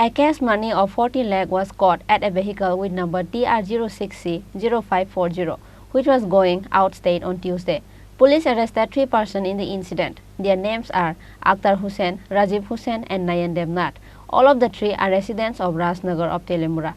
A cash money of 40 lakh was caught at a vehicle with number TR06C-0540, which was going outstate on Tuesday. Police arrested 3 persons in the incident. Their names are Akhtar Hussain, Rajiv Hussain, and Nayan Devnath. All of the 3 are residents of Rajnagar of Telemura.